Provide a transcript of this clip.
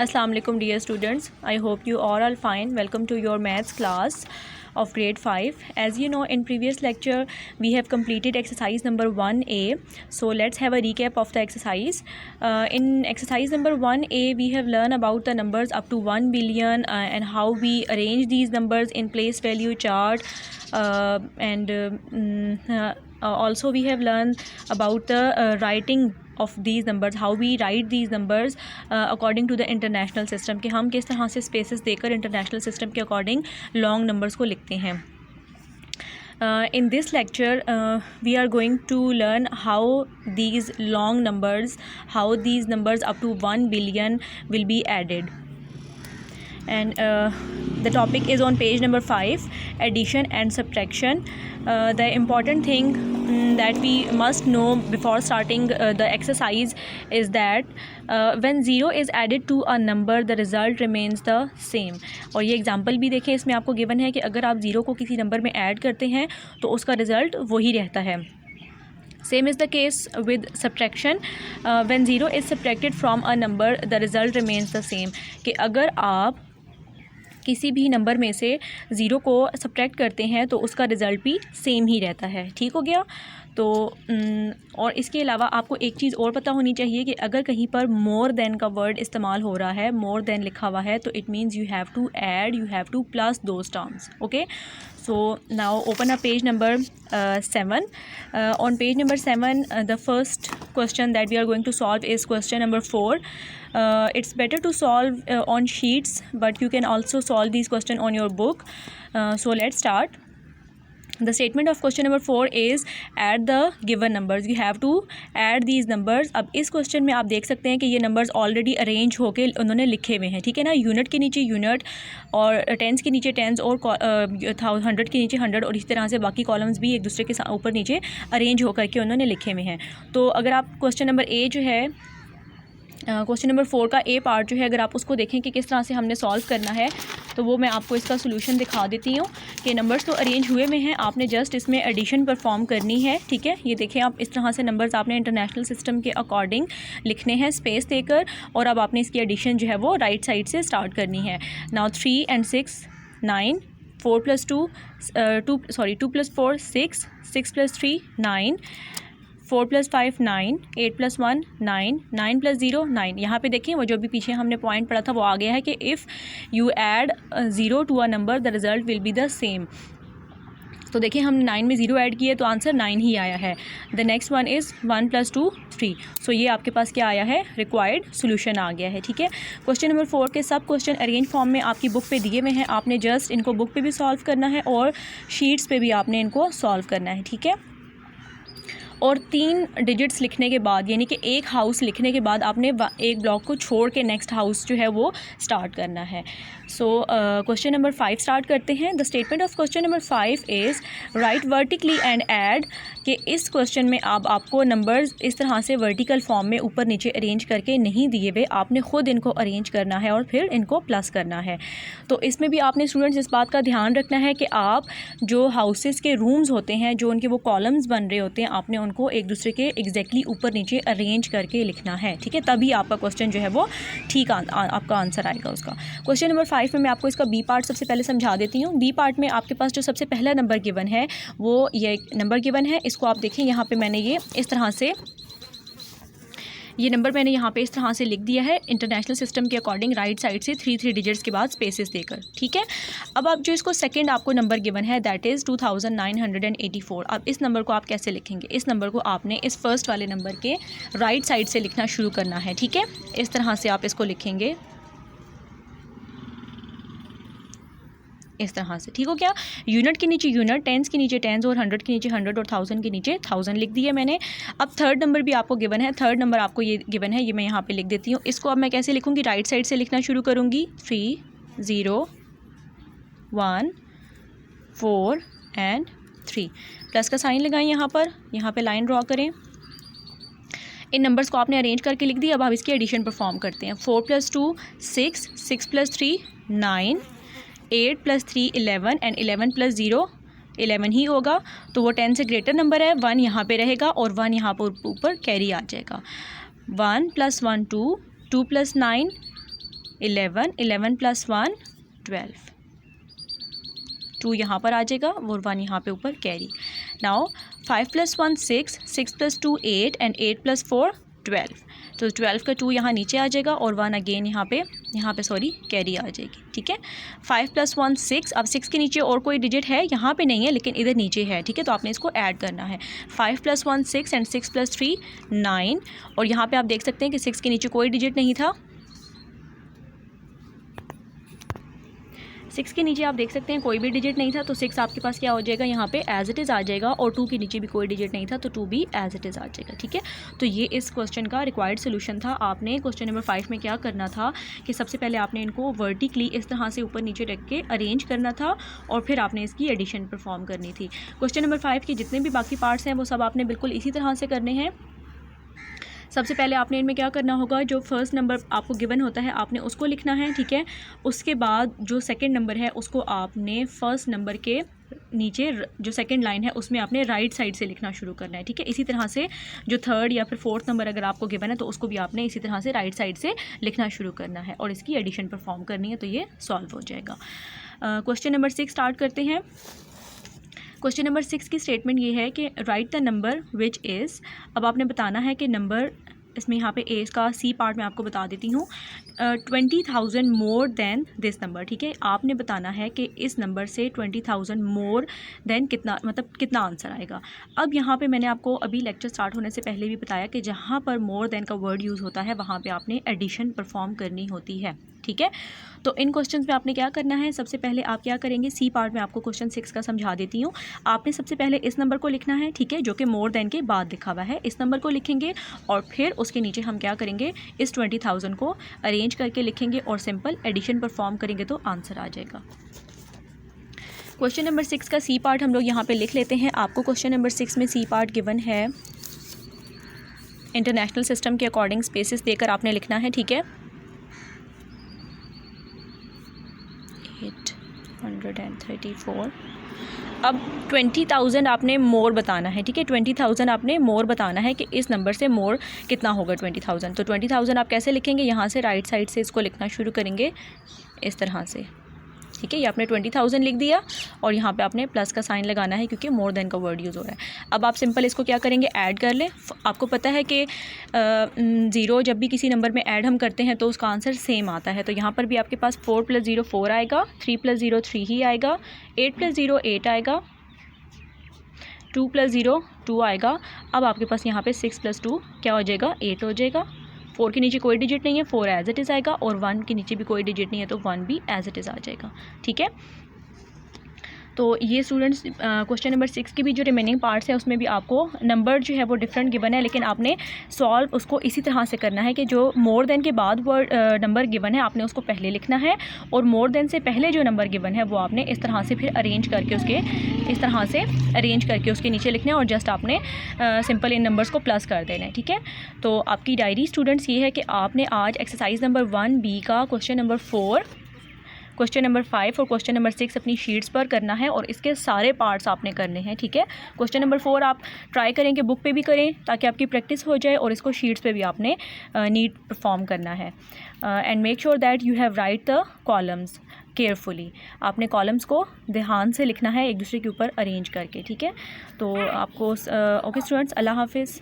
Assalamu alaikum dear students. I hope you all are fine. Welcome to your maths class of grade 5. As you know, in previous lecture we have completed exercise number 1A. So let's have a recap of the exercise. In exercise number 1A we have learned about the numbers up to 1 billion and how we arrange these numbers in place value chart, also we have learned about the writing of these numbers, how we write these numbers according to the international system, कि हम किस तरह से spaces देकर international system के according long numbers को लिखते हैं. In this lecture we are going to learn how these long numbers, how these numbers up to 1 billion will be added. And the topic is on page number 5, addition and subtraction. The important thing that we must know before starting the exercise is that when 0 is added to a number the result remains the same. और ये example भी देखें, इसमें आपको given है कि अगर आप 0 को किसी नंबर में ऐड करते हैं तो उसका रिज़ल्ट वही रहता है. Same is the case with subtraction. When 0 is subtracted from a number the result remains the same. कि अगर आप किसी भी नंबर में से 0 को सब्ट्रैक्ट करते हैं तो उसका रिज़ल्ट भी सेम ही रहता है. ठीक हो गया. तो और इसके अलावा आपको एक चीज़ और पता होनी चाहिए कि अगर कहीं पर मोर देन का वर्ड इस्तेमाल हो रहा है, मोर देन लिखा हुआ है, तो it means you have to add, you have to plus those terms. Okay. So now open up page number 7. On page number 7 the first question that we are going to solve is question number 4. It's better to solve on sheets, but you can also solve these question on your book. So let's start. The statement of question number 4 is add the given numbers. You have to add these numbers. अब इस question में आप देख सकते हैं कि ये numbers already arrange होके उन्होंने लिखे हुए हैं. ठीक है ना. यूनिट के नीचे यूनिट और टेंस के नीचे टेंस और 100 के नीचे 100 और इस तरह से बाकी कॉलम्स भी एक दूसरे के ऊपर नीचे अरेंज होकर के उन्होंने लिखे हुए हैं. तो अगर आप क्वेश्चन नंबर ए जो है, क्वेश्चन नंबर 4 का ए पार्ट जो है, अगर आप उसको देखें कि किस तरह से हमने सॉल्व करना है, तो वो मैं आपको इसका सोल्यूशन दिखा देती हूँ कि नंबर्स तो अरेंज हुए में हैं, आपने जस्ट इसमें एडिशन परफॉर्म करनी है. ठीक है. ये देखें आप, इस तरह से नंबर्स आपने इंटरनेशनल सिस्टम के अकॉर्डिंग लिखने हैं स्पेस देकर, और अब आपने इसकी एडिशन जो है वो राइट साइड से स्टार्ट करनी है. Now 3 and 6 9, 4 + 2 2 + 4 6, 6 + 3 9, 4 + 5 9, 8 + 1 9, 9 + 0 9. यहाँ पे देखें वो जो भी पीछे हमने पॉइंट पढ़ा था वो आ गया है कि if you add 0 to a number the result will be the same. तो देखिए हमने 9 में 0 ऐड किया तो आंसर 9 ही आया है. The next one is 1 + 2 3. सो ये आपके पास क्या आया है, रिक्वायर्ड सोल्यूशन आ गया है. ठीक है. क्वेश्चन नंबर 4 के सब क्वेश्चन अरेंज फॉर्म में आपकी बुक पे दिए हुए हैं. आपने जस्ट इनको बुक पे भी सॉल्व करना है और शीट्स पे भी आपने इनको सॉल्व करना है. ठीक है. और 3 डिजिट्स लिखने के बाद, यानी कि एक हाउस लिखने के बाद आपने एक ब्लॉक को छोड़ के नेक्स्ट हाउस जो है वो स्टार्ट करना है. सो क्वेश्चन नंबर 5 स्टार्ट करते हैं. The statement of question number 5 is right vertically and add. कि इस क्वेश्चन में अब आपको नंबर्स इस तरह से वर्टिकल फॉर्म में ऊपर नीचे अरेंज करके नहीं दिए हुए, आपने ख़ुद इनको अरेंज करना है और फिर इनको प्लस करना है. तो इसमें भी आपने स्टूडेंट्स इस बात का ध्यान रखना है कि आप जो हाउसेस के रूम्स होते हैं, जो उनके वो कॉलम्स बन रहे होते हैं, आपने उनको एक दूसरे के एग्जैक्टली ऊपर नीचे अरेंज करके लिखना है. ठीक है. तभी आपका क्वेश्चन जो है वो ठीक आपका आंसर आएगा उसका. क्वेश्चन नंबर 5 में मैं आपको इसका बी पार्ट सबसे पहले समझा देती हूँ. बी पार्ट में आपके पास जो सबसे पहला नंबर गिवन है वो ये नंबर गिवन है. इसको आप देखें, यहाँ पे मैंने ये इस तरह से ये नंबर मैंने यहाँ पे इस तरह से लिख दिया है इंटरनेशनल सिस्टम के अकॉर्डिंग, राइट साइड से 3 डिजिट्स के बाद स्पेसेस देकर. ठीक है. अब आप जो इसको सेकंड आपको नंबर गिवन है दैट इज़ 2984. अब इस नंबर को आप कैसे लिखेंगे, इस नंबर को आपने इस फर्स्ट वाले नंबर के राइट साइड से लिखना शुरू करना है. ठीक है. इस तरह से आप इसको लिखेंगे, इस तरह से. ठीक हो गया. यूनिट के नीचे यूनिट, टेंस के नीचे टेंस और 100 के नीचे 100 और 1000 के नीचे 1000 लिख दिया मैंने. अब थर्ड नंबर भी आपको गिवन है. थर्ड नंबर आपको ये गिवन है, ये मैं यहाँ पे लिख देती हूँ. इसको अब मैं कैसे लिखूँगी, राइट साइड से लिखना शुरू करूँगी. 3 0 1 4 and 3. प्लस का साइन लगाएं यहाँ पर लाइन ड्रॉ करें. इन नंबर्स को आपने अरेंज करके लिख दिया. अब आप इसकी एडिशन परफॉर्म करते हैं. 4 + 2 6, 6 + 3 9, 8 + 3 11 एंड 11 + 0 11 ही होगा. तो वो 10 से ग्रेटर नंबर है. 1 यहाँ पे रहेगा और 1 यहाँ पर ऊपर कैरी आ जाएगा. 1 + 1 2, 2 + 9 11, 11 + 1 12, 2 यहाँ पर आ जाएगा और 1 यहाँ पे ऊपर कैरी। नाउ 5 + 1 6, 6 + 2 8 एंड 8 + 4 12, तो 12 का 2 यहाँ नीचे आ जाएगा और 1 अगेन यहाँ पे सॉरी कैरी आ जाएगी। ठीक है, 5 + 1 6, अब 6 के नीचे और कोई डिजिट है यहाँ पे नहीं है लेकिन इधर नीचे है। ठीक है, तो आपने इसको ऐड करना है। 5 + 1 6 एंड 6 + 3 9, और यहाँ पे आप देख सकते हैं कि 6 के नीचे कोई डिजिट नहीं था। 6 के नीचे आप देख सकते हैं कोई भी डिजिट नहीं था, तो 6 आपके पास क्या हो जाएगा यहाँ पे एज इट इज़ आ जाएगा, और 2 के नीचे भी कोई डिजिट नहीं था तो 2 भी एज इट इज़ आ जाएगा। ठीक है, तो ये इस क्वेश्चन का रिक्वायर्ड सोल्यूशन था। आपने क्वेश्चन नंबर 5 में क्या करना था कि सबसे पहले आपने इनको वर्टिकली इस तरह से ऊपर नीचे रख के अरेंज करना था और फिर आपने इसकी एडिशन परफॉर्म करनी थी। क्वेश्चन नंबर 5 के जितने भी बाकी पार्ट्स हैं वो सब आपने बिल्कुल इसी तरह से करने हैं। सबसे पहले आपने इनमें क्या करना होगा, जो फर्स्ट नंबर आपको गिवन होता है आपने उसको लिखना है। ठीक है, उसके बाद जो सेकंड नंबर है उसको आपने फर्स्ट नंबर के नीचे जो सेकंड लाइन है उसमें आपने राइट साइड से लिखना शुरू करना है। ठीक है, इसी तरह से जो थर्ड या फिर फोर्थ नंबर अगर आपको गिवन है तो उसको भी आपने इसी तरह से राइट साइड से लिखना शुरू करना है और इसकी एडिशन परफॉर्म करनी है, तो ये सॉल्व हो जाएगा। क्वेश्चन नंबर 6 स्टार्ट करते हैं। क्वेश्चन नंबर 6 की स्टेटमेंट ये है कि right the number which is, अब आपने बताना है कि नंबर, इसमें यहाँ पे ए का सी पार्ट मैं आपको बता देती हूँ, 20,000 मोर देन दिस नंबर। ठीक है, आपने बताना है कि इस नंबर से 20,000 मोर देन कितना, मतलब कितना आंसर आएगा। अब यहाँ पे मैंने आपको अभी लेक्चर स्टार्ट होने से पहले भी बताया कि जहाँ पर मोर देन का वर्ड यूज़ होता है वहाँ पे आपने एडिशन परफॉर्म करनी होती है। ठीक है, तो इन क्वेश्चंस में आपने क्या करना है, सबसे पहले आप क्या करेंगे, सी पार्ट में आपको क्वेश्चन 6 का समझा देती हूँ। आपने सबसे पहले इस नंबर को लिखना है। ठीक है, जो कि मोर देन के बाद लिखा हुआ है, इस नंबर को लिखेंगे और फिर उसके नीचे हम क्या करेंगे, इस 20,000 को अरेंज करके लिखेंगे और सिंपल एडिशन परफॉर्म करेंगे तो आंसर आ जाएगा। क्वेश्चन नंबर 6 का सी पार्ट हम लोग यहाँ पे लिख लेते हैं। आपको क्वेश्चन नंबर 6 में सी पार्ट गिवन है, इंटरनेशनल सिस्टम के अकॉर्डिंग स्पेसिस देकर आपने लिखना है। ठीक है, 834। अब 20,000 आपने मोर बताना है। ठीक है, 20,000 आपने मोर बताना है कि इस नंबर से मोर कितना होगा 20,000। तो 20,000 आप कैसे लिखेंगे, यहाँ से राइट साइड से इसको लिखना शुरू करेंगे इस तरह से। ठीक है, ये आपने 20,000 लिख दिया और यहाँ पे आपने प्लस का साइन लगाना है क्योंकि मोर देन का वर्ड यूज़ हो रहा है। अब आप सिंपल इसको क्या करेंगे, ऐड कर लें। आपको पता है कि ज़ीरो जब भी किसी नंबर में ऐड हम करते हैं तो उसका आंसर सेम आता है। तो यहाँ पर भी आपके पास 4 + 0 4 आएगा, 3 + 0 3 ही आएगा, 8 + 0 8 आएगा, 2 + 0 2 आएगा। अब आपके पास यहाँ पे 6 + 2 क्या हो जाएगा, 8 हो जाएगा। 4 के नीचे कोई डिजिट नहीं है, 4 एज इट इज़ आएगा, और 1 के नीचे भी कोई डिजिट नहीं है तो 1 भी एज इट इज़ आ जाएगा। ठीक है, तो ये स्टूडेंट्स क्वेश्चन नंबर 6 की भी जो रिमेनिंग पार्ट्स है उसमें भी आपको नंबर जो है वो डिफरेंट गिवन है, लेकिन आपने सॉल्व उसको इसी तरह से करना है कि जो मोर देन के बाद वर्ड नंबर गिवन है आपने उसको पहले लिखना है, और मोर देन से पहले जो नंबर गिवन है वो आपने इस तरह से फिर अरेंज करके उसके नीचे लिखना है, और जस्ट आपने सिंपल इन नंबर्स को प्लस कर देना है। ठीक है, तो आपकी डायरी स्टूडेंट्स ये है कि आपने आज एक्सरसाइज नंबर 1B का क्वेश्चन नंबर 4, क्वेश्चन नंबर 5 और क्वेश्चन नंबर 6 अपनी शीट्स पर करना है और इसके सारे पार्ट्स आपने करने हैं। ठीक है, क्वेश्चन नंबर 4 आप ट्राई करें कि बुक पे भी करें ताकि आपकी प्रैक्टिस हो जाए, और इसको शीट्स पे भी आपने नीट परफॉर्म करना है। And make sure that you have right the columns carefully. आपने कॉलम्स को ध्यान से लिखना है एक दूसरे के ऊपर अरेंज करके। ठीक है, तो आपको ओके स्टूडेंट्स, अल्लाह हाफिज़।